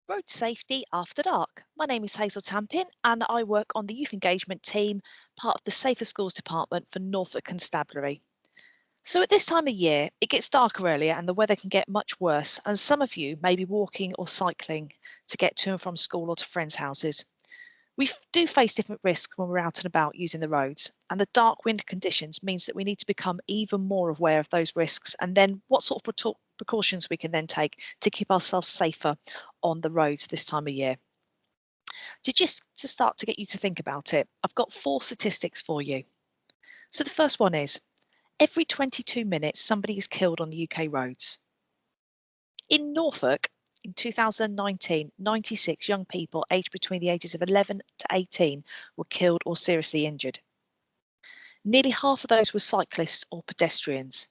Road Safety After Dark. My name is Hazel Tampin and I work on the Youth Engagement team, part of the Safer Schools Department for Norfolk Constabulary. So at this time of year, it gets darker earlier and the weather can get much worse, and some of you may be walking or cycling to get to and from school or to friends' houses. We do face different risks when we're out and about using the roads, and the dark wind conditions means that we need to become even more aware of those risks and then what sort of precautions we can then take to keep ourselves safer on the roads this time of year. To start to get you to think about it, I've got 4 statistics for you. So the first one is every 22 minutes somebody is killed on the UK roads. In Norfolk, in 2019, 96 young people aged between the ages of 11 to 18 were killed or seriously injured. Nearly half of those were cyclists or pedestrians,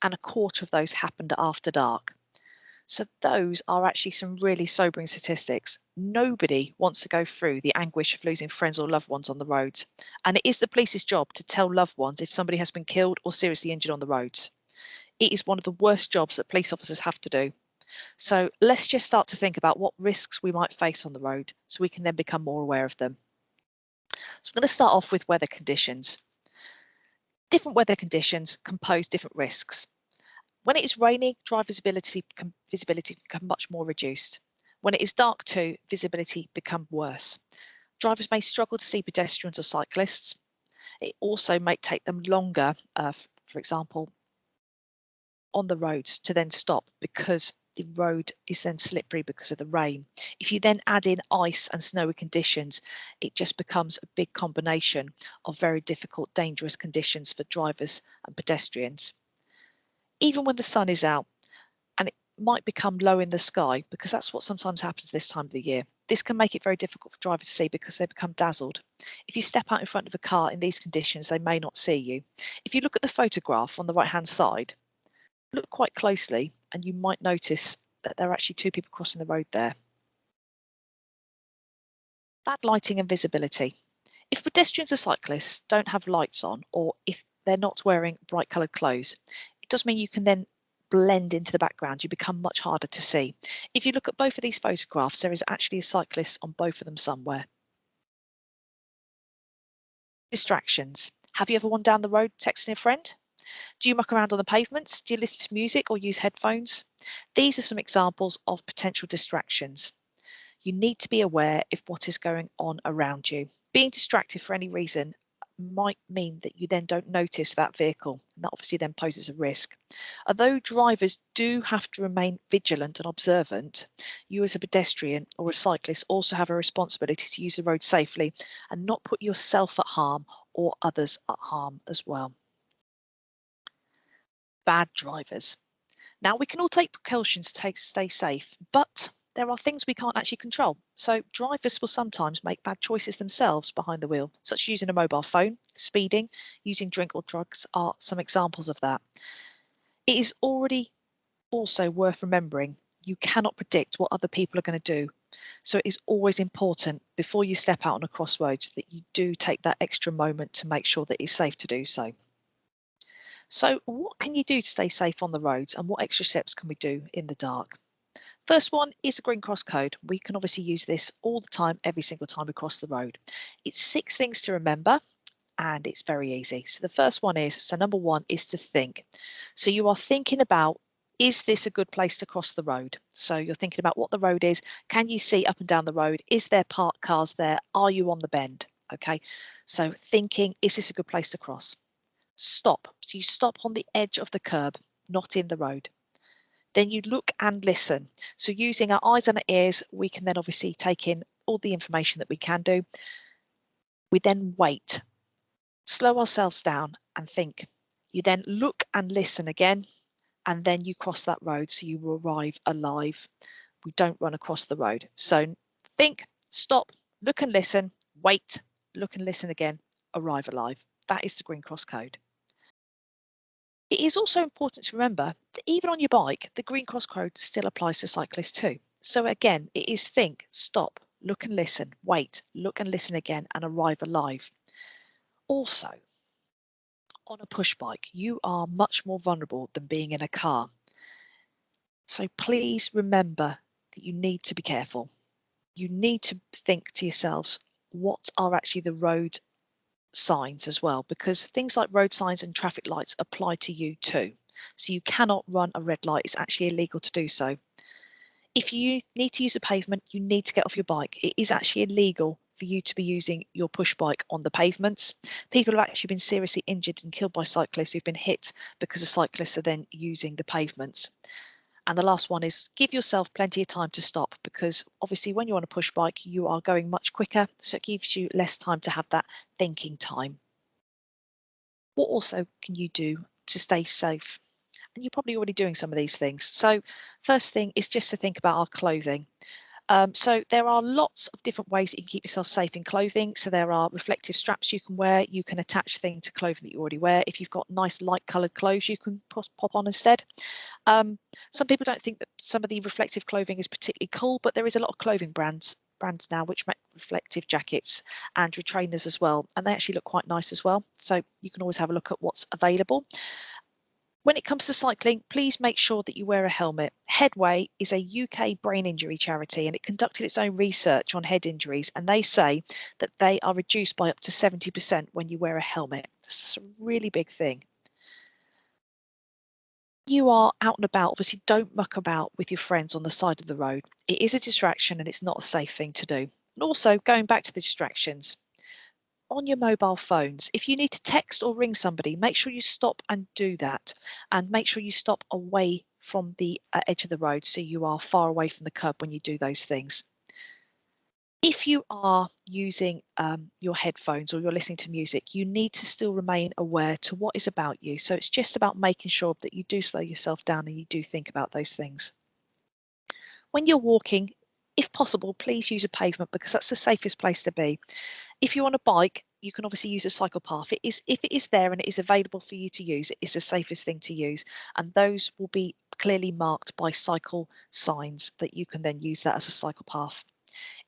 and a quarter of those happened after dark. So those are actually some really sobering statistics. Nobody wants to go through the anguish of losing friends or loved ones on the roads. And it is the police's job to tell loved ones if somebody has been killed or seriously injured on the roads. It is one of the worst jobs that police officers have to do. So let's just start to think about what risks we might face on the road so we can then become more aware of them. So I'm going to start off with weather conditions. Different weather conditions can pose different risks. When it is raining, driver visibility become much more reduced. When it is dark too, visibility become worse. Drivers may struggle to see pedestrians or cyclists. It also may take them longer, for example, on the roads to then stop because the road is then slippery because of the rain. If you then add in ice and snowy conditions, it just becomes a big combination of very difficult, dangerous conditions for drivers and pedestrians. Even when the sun is out, and it might become low in the sky because that's what sometimes happens this time of the year. This can make it very difficult for drivers to see because they become dazzled. If you step out in front of a car in these conditions, they may not see you. If you look at the photograph on the right-hand side, look quite closely and you might notice that there are actually 2 people crossing the road there. Bad lighting and visibility. If pedestrians or cyclists don't have lights on, or if they're not wearing bright coloured clothes, it does mean you can then blend into the background. You become much harder to see. If you look at both of these photographs, there is actually a cyclist on both of them somewhere. Distractions. Have you ever wandered down the road texting a friend? Do you muck around on the pavements? Do you listen to music or use headphones? These are some examples of potential distractions. You need to be aware of what is going on around you. Being distracted for any reason might mean that you then don't notice that vehicle, and that obviously then poses a risk. Although drivers do have to remain vigilant and observant, you as a pedestrian or a cyclist also have a responsibility to use the road safely and not put yourself at harm or others at harm as well. Bad drivers. Now, we can all take precautions to stay safe, but there are things we can't actually control. So drivers will sometimes make bad choices themselves behind the wheel, such as using a mobile phone, speeding, using drink or drugs are some examples of that. It is already also worth remembering you cannot predict what other people are going to do. So it is always important before you step out on a crossroads that you do take that extra moment to make sure that it's safe to do so. So what can you do to stay safe on the roads, and what extra steps can we do in the dark? First one is the Green Cross Code. We can obviously use this all the time, every single time we cross the road. It's 6 things to remember and it's very easy. So the first one is, so number 1 is to think. So you are thinking about, is this a good place to cross the road? So you're thinking about what the road is. Can you see up and down the road? Is there parked cars there? Are you on the bend? Okay, so thinking, is this a good place to cross? Stop. So you stop on the edge of the curb, not in the road. Then you look and listen. So using our eyes and our ears, we can then obviously take in all the information that we can do. We then wait, slow ourselves down and think. You then look and listen again, and then you cross that road so you will arrive alive. We don't run across the road. So think, stop, look and listen, wait, look and listen again, arrive alive. That is the Green Cross Code. It is also important to remember that even on your bike, the Green Cross Code still applies to cyclists too. So again, it is think, stop, look and listen, wait, look and listen again, and arrive alive. Also, on a push bike, you are much more vulnerable than being in a car. So please remember that you need to be careful. You need to think to yourselves, what are actually the road signs as well? Because things like road signs and traffic lights apply to you too. So you cannot run a red light. It's actually illegal to do so. If you need to use a pavement, you need to get off your bike. It is actually illegal for you to be using your push bike on the pavements. People have actually been seriously injured and killed by cyclists who've been hit because the cyclists are then using the pavements. And the last one is give yourself plenty of time to stop, because obviously when you're on a push bike, you are going much quicker. So it gives you less time to have that thinking time. What also can you do to stay safe? And you're probably already doing some of these things. So first thing is just to think about our clothing. So there are lots of different ways that you can keep yourself safe in clothing. So there are reflective straps you can wear. You can attach things to clothing that you already wear. If you've got nice light coloured clothes, you can pop on instead. Some people don't think that some of the reflective clothing is particularly cool, but there is a lot of clothing brands now which make reflective jackets and trainers as well, and they actually look quite nice as well. So you can always have a look at what's available. When it comes to cycling, please make sure that you wear a helmet. Headway is a UK brain injury charity, and it conducted its own research on head injuries, and they say that they are reduced by up to 70% when you wear a helmet. That's a really big thing. You are out and about, obviously don't muck about with your friends on the side of the road. It is a distraction and it's not a safe thing to do. And also, going back to the distractions, on your mobile phones, if you need to text or ring somebody, make sure you stop and do that, and make sure you stop away from the edge of the road so you are far away from the curb when you do those things. If you are using your headphones or you're listening to music, you need to still remain aware to what is about you. So it's just about making sure that you do slow yourself down and you do think about those things. When you're walking, if possible, please use a pavement, because that's the safest place to be. If you're on a bike, you can obviously use a cycle path. If it is there and it is available for you to use, it is the safest thing to use. And those will be clearly marked by cycle signs that you can then use that as a cycle path.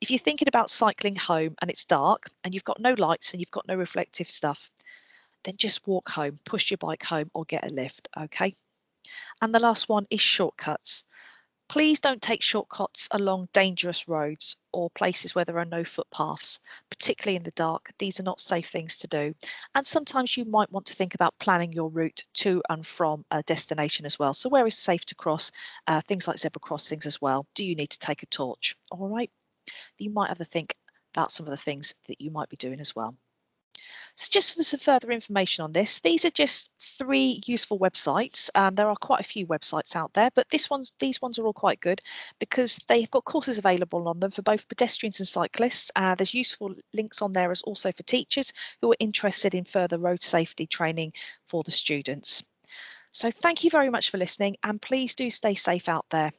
If you're thinking about cycling home and it's dark and you've got no lights and you've got no reflective stuff, then just walk home, push your bike home or get a lift, okay? And the last one is shortcuts. Please don't take shortcuts along dangerous roads or places where there are no footpaths, particularly in the dark. These are not safe things to do. And sometimes you might want to think about planning your route to and from a destination as well. So where is safe to cross? Things like zebra crossings as well. Do you need to take a torch? All right. You might have to think about some of the things that you might be doing as well. So just for some further information on this, these are just 3 useful websites. There are quite a few websites out there, but these ones are all quite good because they've got courses available on them for both pedestrians and cyclists. There's useful links on there as also for teachers who are interested in further road safety training for the students. So thank you very much for listening, and please do stay safe out there.